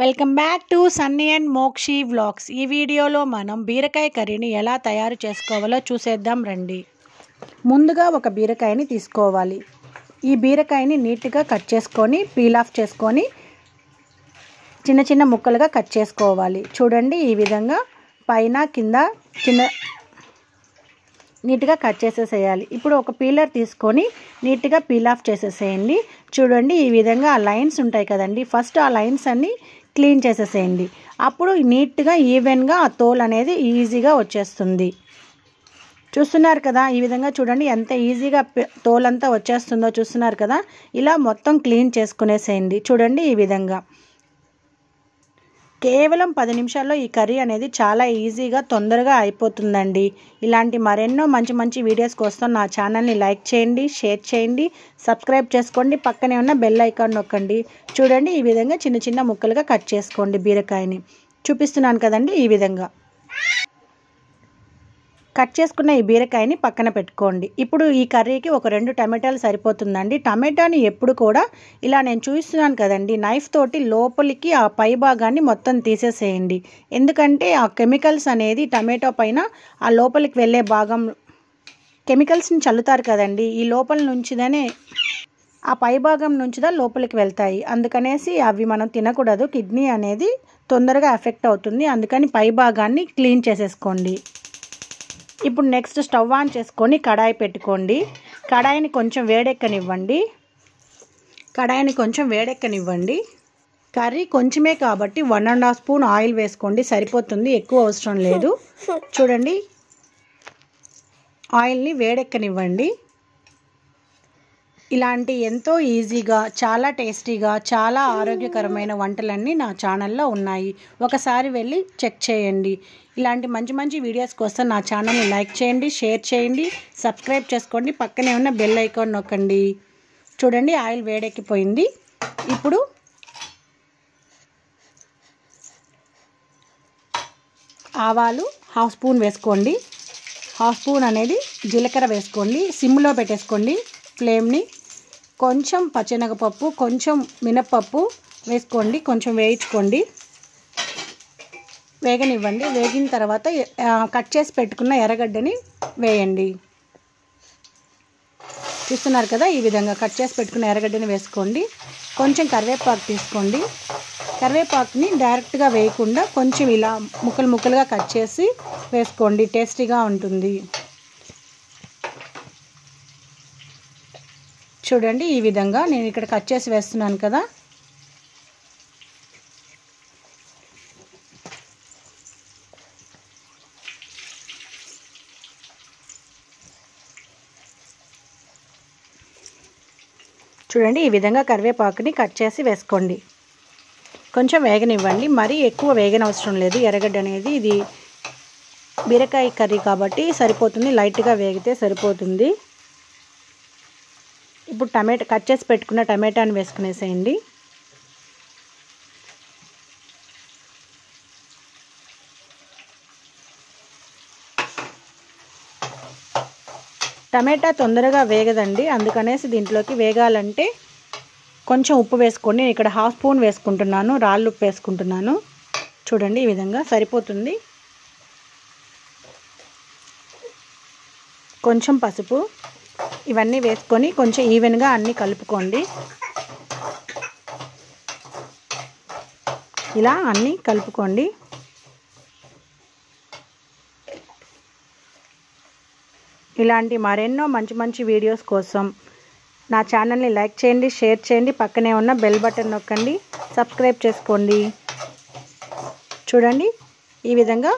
Welcome back to Sunny and Mokshi vlogs. ఈ వీడియోలో మనం బీరకాయ కర్రీని ఎలా తయారు చేసుకోవాలో చూసేద్దాం రండి. ముందుగా ఒక బీరకాయని తీసుకోవాలి. ఈ బీరకాయని నీట్గా కట్ చేసుకొని పీల్ ఆఫ్ చేసుకొని చిన్న చిన్న ముక్కలుగా కట్ చేసుకోవాలి. చూడండి, ఈ విధంగా పైన కింద చిన్న నీట్గా కట్ చేసేసేయాలి. ఇప్పుడు ఒక పీలర్ తీసుకొని నీట్గా పీల్ ఆఫ్ చేసేసేయండి. చూడండి, ఈ విధంగా ఆ లైన్స్ ఉంటాయి కదండి, ఫస్ట్ ఆ లైన్స్ అన్నీ క్లీన్ చేసేసేయండి. అప్పుడు నీట్గా ఈవెన్గా ఆ తోలు అనేది ఈజీగా వచ్చేస్తుంది. చూస్తున్నారు కదా, ఈ విధంగా చూడండి ఎంత ఈజీగా తోలంతా వచ్చేస్తుందో చూస్తున్నారు కదా. ఇలా మొత్తం క్లీన్ చేసుకునేసేయండి. చూడండి, ఈ విధంగా కేవలం 10 నిమిషాల్లో ఈ కర్రీ అనేది చాలా ఈజీగా తొందరగా అయిపోతుందండి. ఇలాంటి మరెన్నో మంచి మంచి వీడియోస్ కోసం నా ఛానల్ని లైక్ చేయండి, షేర్ చేయండి, సబ్స్క్రైబ్ చేసుకోండి, పక్కనే ఉన్న బెల్ ఐకాన్ నొక్కండి. చూడండి, ఈ విధంగా చిన్న చిన్న ముక్కలుగా కట్ చేసుకోండి. బీరకాయని చూపిస్తున్నాను కదండి, ఈ విధంగా కట్ చేసుకున్న ఈ బీరకాయని పక్కన పెట్టుకోండి. ఇప్పుడు ఈ కర్రీకి ఒక 2 టమాటాలు సరిపోతుందండి. టమాటాని ఎప్పుడు కూడా ఇలా నేను చూపిస్తున్నాను కదండి, నైఫ్ తోటి లోపలికి ఆ పై భాగాన్ని మొత్తం తీసేసేయండి. ఎందుకంటే ఆ కెమికల్స్ అనేది టమాటో పైన ఆ లోపలికి వెళ్ళే భాగం కెమికల్స్ని చల్లుతారు కదండి, ఈ లోపల నుంచిదనే ఆ పై భాగం నుంచిదా లోపలికి వెళ్తాయి. అందుకనేసి అవి మనం తినకూడదు, కిడ్నీ అనేది తొందరగా ఎఫెక్ట్ అవుతుంది. అందుకని పై భాగాన్ని క్లీన్ చేసేసుకోండి. ఇప్పుడు నెక్స్ట్ స్టవ్ ఆన్ చేసుకొని కడాయి పెట్టుకోండి. కడాయిని కొంచెం వేడెక్కనివ్వండి. కర్రీ కొంచెమే కాబట్టి 1.5 స్పూన్ ఆయిల్ వేసుకోండి, సరిపోతుంది, ఎక్కువ అవసరం లేదు. చూడండి, ఆయిల్ని వేడెక్కనివ్వండి. ఇలాంటి ఎంతో ఈజీగా, చాలా టేస్టీగా, చాలా ఆరోగ్యకరమైన వంటలన్నీ నా ఛానల్లో ఉన్నాయి. ఒకసారి వెళ్ళి చెక్ చేయండి. ఇలాంటి మంచి మంచి వీడియోస్ కోసం నా ఛానల్ని లైక్ చేయండి, షేర్ చేయండి, సబ్స్క్రైబ్ చేసుకోండి, పక్కనే ఉన్న బెల్ ఐకాన్ నొక్కండి. చూడండి, ఆయిల్ వేడెక్కిపోయింది. ఇప్పుడు ఆవాలు 1/2 స్పూన్ వేసుకోండి. 1/2 స్పూన్ అనేది జీలకర్ర వేసుకోండి. సిమ్లో పెట్టేసుకోండి ఫ్లేమ్ని. కొంచెం పచ్చెనగపప్పు, కొంచెం మినప్పప్పు వేసుకోండి, కొంచెం వేయించుకోండి, వేగనివ్వండి. వేగిన తర్వాత కట్ చేసి పెట్టుకున్న ఎర్రగడ్డని వేయండి. చూస్తున్నారు కదా, ఈ విధంగా కట్ చేసి పెట్టుకున్న ఎర్రగడ్డని వేసుకోండి. కొంచెం కరివేపాకు తీసుకోండి. కరివేపాకుని డైరెక్ట్గా వేయకుండా కొంచెం ఇలా ముక్కలు ముక్కలుగా కట్ చేసి వేసుకోండి, టేస్టీగా ఉంటుంది. చూడండి, ఈ విధంగా నేను ఇక్కడ కట్ చేసి వేస్తున్నాను కదా. చూడండి, ఈ విధంగా కరివేపాకుని కట్ చేసి వేసుకోండి. కొంచెం వేగనివ్వండి, మరీ ఎక్కువ వేగనవసరం లేదు. ఎర్రగడ్డ అనేది ఇది బీరకాయ కర్రీ కాబట్టి సరిపోతుంది, లైట్గా వేగితే సరిపోతుంది. ఇప్పుడు కట్ చేసి పెట్టుకున్న టమాటాని వేసుకునేసేయండి. టమాటా తొందరగా వేగదండి, అందుకనేసి దీంట్లోకి వేగాలంటే కొంచెం ఉప్పు వేసుకోండి. నేను ఇక్కడ 1/2 స్పూన్ వేసుకుంటున్నాను, రాళ్ళు ఉప్పు వేసుకుంటున్నాను. చూడండి, ఈ విధంగా సరిపోతుంది. కొంచెం పసుపు, ఇవన్నీ వేసుకొని కొంచెం ఈవెన్గా అన్నీ కలుపుకోండి. ఇలా అన్నీ కలుపుకోండి. ఇలాంటి మరెన్నో మంచి మంచి వీడియోస్ కోసం నా ఛానల్ని లైక్ చేయండి, షేర్ చేయండి, పక్కనే ఉన్న బెల్ బటన్ నొక్కండి, సబ్స్క్రైబ్ చేసుకోండి. చూడండి, ఈ విధంగా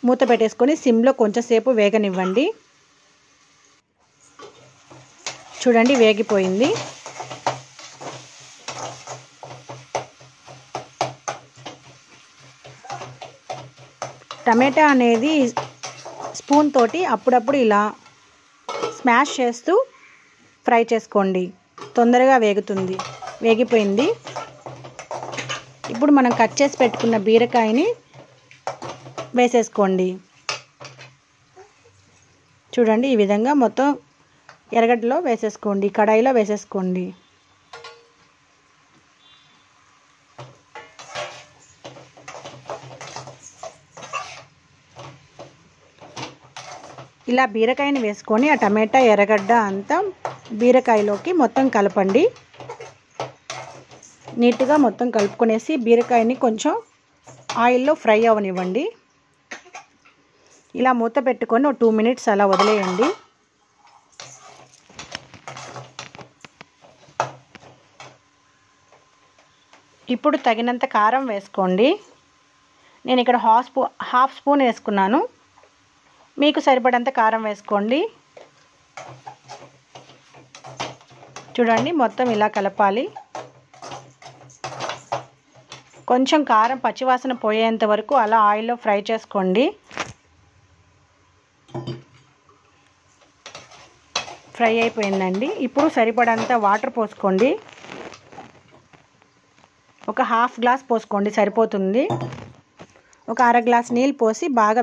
మూత పెట్టేసుకొని సిమ్లో కొంచెంసేపు వేగనివ్వండి. చూడండి, వేగిపోయింది. టమాటా అనేది స్పూన్ తోటి అప్పుడప్పుడు ఇలా స్మాష్ చేస్తూ ఫ్రై చేసుకోండి, తొందరగా వేగుతుంది. వేగిపోయింది. ఇప్పుడు మనం కట్ చేసి పెట్టుకున్న బీరకాయని వేసేసుకోండి. చూడండి, ఈ విధంగా మొత్తం ఎర్రగడ్డలో వేసేసుకోండి, కడాయిలో వేసేసుకోండి. ఇలా బీరకాయని వేసుకొని ఆ టమాటా ఎర్రగడ్డ అంతా బీరకాయలోకి మొత్తం కలపండి. నీట్గా మొత్తం కలుపుకొనేసి బీరకాయని కొంచెం ఆయిల్లో ఫ్రై అవనివ్వండి. ఇలా మూత పెట్టుకొని ఒక 2 మినిట్స్ అలా వదిలేయండి. ఇప్పుడు తగినంత కారం వేసుకోండి. నేను ఇక్కడ హాఫ్ స్పూన్ వేసుకున్నాను. మీకు సరిపడంత కారం వేసుకోండి. చూడండి మొత్తం ఇలా కలపాలి. కొంచెం కారం పచ్చివాసన పోయేంత వరకు అలా ఆయిల్లో ఫ్రై చేసుకోండి. ఫ్రై అయిపోయిందండి. ఇప్పుడు సరిపడంత వాటర్ పోసుకోండి. ఒక హాఫ్ గ్లాస్ పోసుకోండి సరిపోతుంది. ఒక అర గ్లాస్ నీళ్ళు పోసి బాగా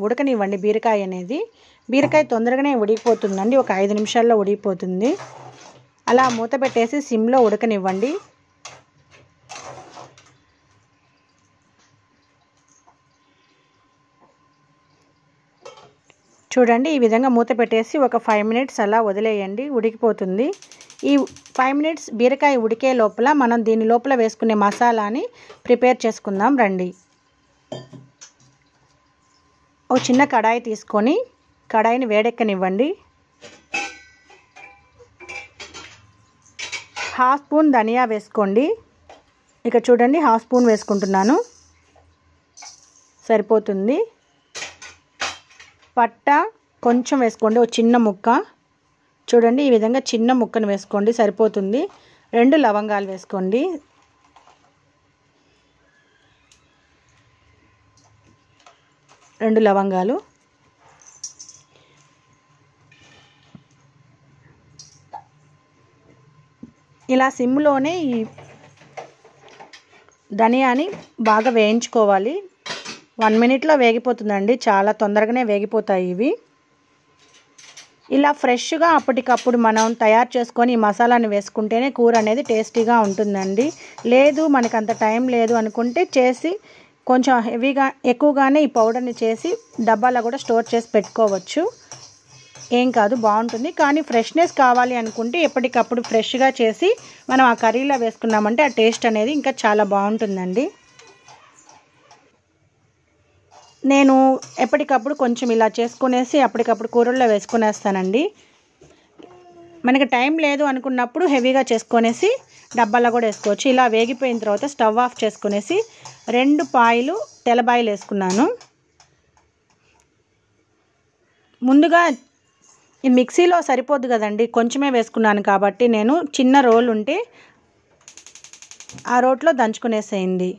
ఉడకనివ్వండి. బీరకాయ తొందరగానే ఉడికిపోతుందండి. ఒక 5 నిమిషాల్లో ఉడికిపోతుంది. అలా మూత పెట్టేసి సిమ్లో ఉడకనివ్వండి. చూడండి ఈ విధంగా మూత పెట్టేసి ఒక 5 మినిట్స్ అలా వదిలేయండి. ఉడికిపోతుంది. ఈ 5 మినిట్స్ బీరకాయ ఉడికే లోపల మనం దీని లోపల వేసుకునే మసాలాని ప్రిపేర్ చేసుకుందాం రండి. ఒక చిన్న కడాయి తీసుకొని కడాయిని వేడెక్కనివ్వండి. హాఫ్ స్పూన్ ధనియా వేసుకోండి. ఇక చూడండి హాఫ్ స్పూన్ వేసుకుంటున్నాను. సరిపోతుంది. పట్ట కొంచెం వేసుకోండి. ఒక చిన్న ముక్క చూడండి ఈ విధంగా చిన్న ముక్కను వేసుకోండి సరిపోతుంది. 2 లవంగాలు వేసుకోండి. ఇలా సిమ్లోనే ఈ ధనియాని బాగా వేయించుకోవాలి. 1 మినిట్లో వేగిపోతుందండి. చాలా తొందరగానే వేగిపోతాయి ఇవి. ఇలా ఫ్రెష్గా అప్పటికప్పుడు మనం తయారు చేసుకొని ఈ మసాలాని వేసుకుంటేనే కూర అనేది టేస్టీగా ఉంటుందండి. లేదు మనకు అంత టైం లేదు అనుకుంటే చేసి కొంచెం ఎక్కువగానే ఈ పౌడర్ని చేసి డబ్బాలో కూడా స్టోర్ చేసి పెట్టుకోవచ్చు. ఏం కాదు, బాగుంటుంది. కానీ ఫ్రెష్నెస్ కావాలి అనుకుంటే ఎప్పటికప్పుడు ఫ్రెష్గా చేసి మనం ఆ కర్రీలో వేసుకున్నామంటే ఆ టేస్ట్ అనేది ఇంకా చాలా బాగుంటుందండి. నేను ఎప్పటికప్పుడు కొంచెం ఇలా చేసుకునేసి అప్పటికప్పుడు కూరల్లో వేసుకునేస్తానండి. మనకి టైం లేదు అనుకున్నప్పుడు హెవీగా చేసుకునేసి డబ్బాలో కూడా వేసుకోవచ్చు. ఇలా వేగిపోయిన తర్వాత స్టవ్ ఆఫ్ చేసుకునేసి 2 పాయలు తెల్లబాయలు వేసుకున్నాను. ముందుగా ఈ మిక్సీలో సరిపోదు కదండి, కొంచెమే వేసుకున్నాను కాబట్టి నేను చిన్న రోల్ ఉంటే ఆ రోట్లో దంచుకునేసేయండి.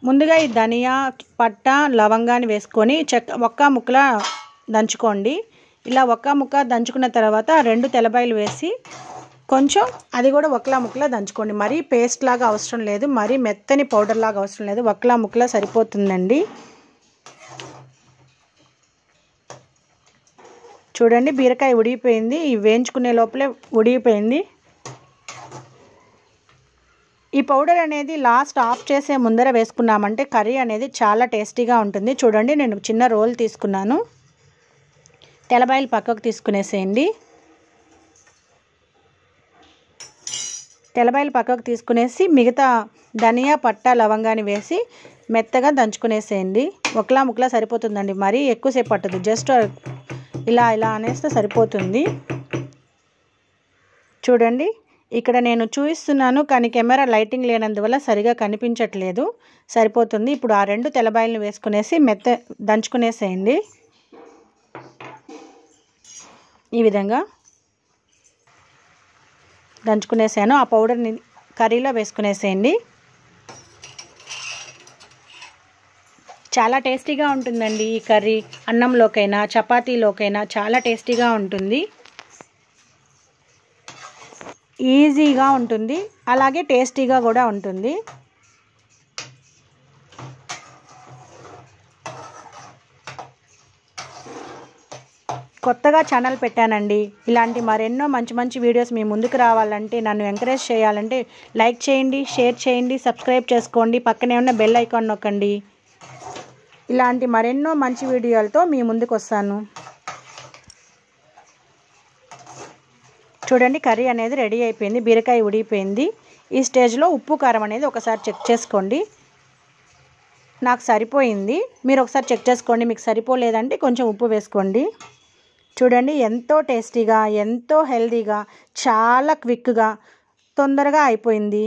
ముందుగా ఈ ధనియా పట్ట లవంగాన్ని వేసుకొని ఒక్క ముక్కలా దంచుకోండి. ఇలా ఒక్క ముక్క దంచుకున్న తర్వాత 2 తెల్లబాయలు వేసి కొంచెం అది కూడా ఒక్కలా ముక్కలా దంచుకోండి. మరీ పేస్ట్ లాగా అవసరం లేదు, మరీ మెత్తని పౌడర్ లాగా అవసరం లేదు. ఒక్కలా ముక్కలా సరిపోతుందండి. చూడండి బీరకాయ ఉడిగిపోయింది. వేయించుకునే లోపలే ఉడిగిపోయింది. ఈ పౌడర్ అనేది లాస్ట్ ఆఫ్ చేసే ముందర వేసుకున్నామంటే కర్రీ అనేది చాలా టేస్టీగా ఉంటుంది. చూడండి నేను చిన్న రోల్ తీసుకున్నాను. తెల్లబాయలు పక్కకు తీసుకునేసేయండి. తెల్లబాయలు పక్కకు తీసుకునేసి మిగతా ధనియా పట్ట లవంగాన్ని వేసి మెత్తగా దంచుకునేసేయండి. ఒకలా ముక్కలా సరిపోతుందండి, మరీ ఎక్కువసేపు పట్టదు. జస్ట్ ఇలా అనేస్తే సరిపోతుంది. చూడండి ఇక్కడ నేను చూపిస్తున్నాను కానీ కెమెరా లైటింగ్ లేనందువల్ల సరిగా కనిపించట్లేదు. సరిపోతుంది. ఇప్పుడు ఆ 2 తెల్లబాయలను వేసుకునేసి దంచుకునేసేయండి. ఈ విధంగా దంచుకునేసాను. ఆ పౌడర్ని కర్రీలో వేసుకునేసేయండి. చాలా టేస్టీగా ఉంటుందండి ఈ కర్రీ. అన్నంలోకైనా చపాతీలోకైనా చాలా టేస్టీగా ఉంటుంది. ఈజీగా ఉంటుంది, అలాగే టేస్టీగా కూడా ఉంటుంది. కొత్తగా ఛానల్ పెట్టానండి. ఇలాంటి మరెన్నో మంచి మంచి వీడియోస్ మీ ముందుకు రావాలంటే, నన్ను ఎంకరేజ్ చేయాలంటే లైక్ చేయండి, షేర్ చేయండి, సబ్స్క్రైబ్ చేసుకోండి. పక్కనే ఉన్న బెల్ ఐకాన్ నొక్కండి. ఇలాంటి మరెన్నో మంచి వీడియోలతో మీ ముందుకు వస్తాను. చూడండి కర్రీ అనేది రెడీ అయిపోయింది. బీరకాయ ఉడికిపోయింది. ఈ స్టేజ్లో ఉప్పు కారం అనేది ఒకసారి చెక్ చేసుకోండి. నాకు సరిపోయింది. మీరు ఒకసారి చెక్ చేసుకోండి. మీకు సరిపోలేదంటే కొంచెం ఉప్పు వేసుకోండి. చూడండి ఎంతో టేస్టీగా, ఎంతో హెల్తీగా, చాలా క్విక్గా, తొందరగా అయిపోయింది.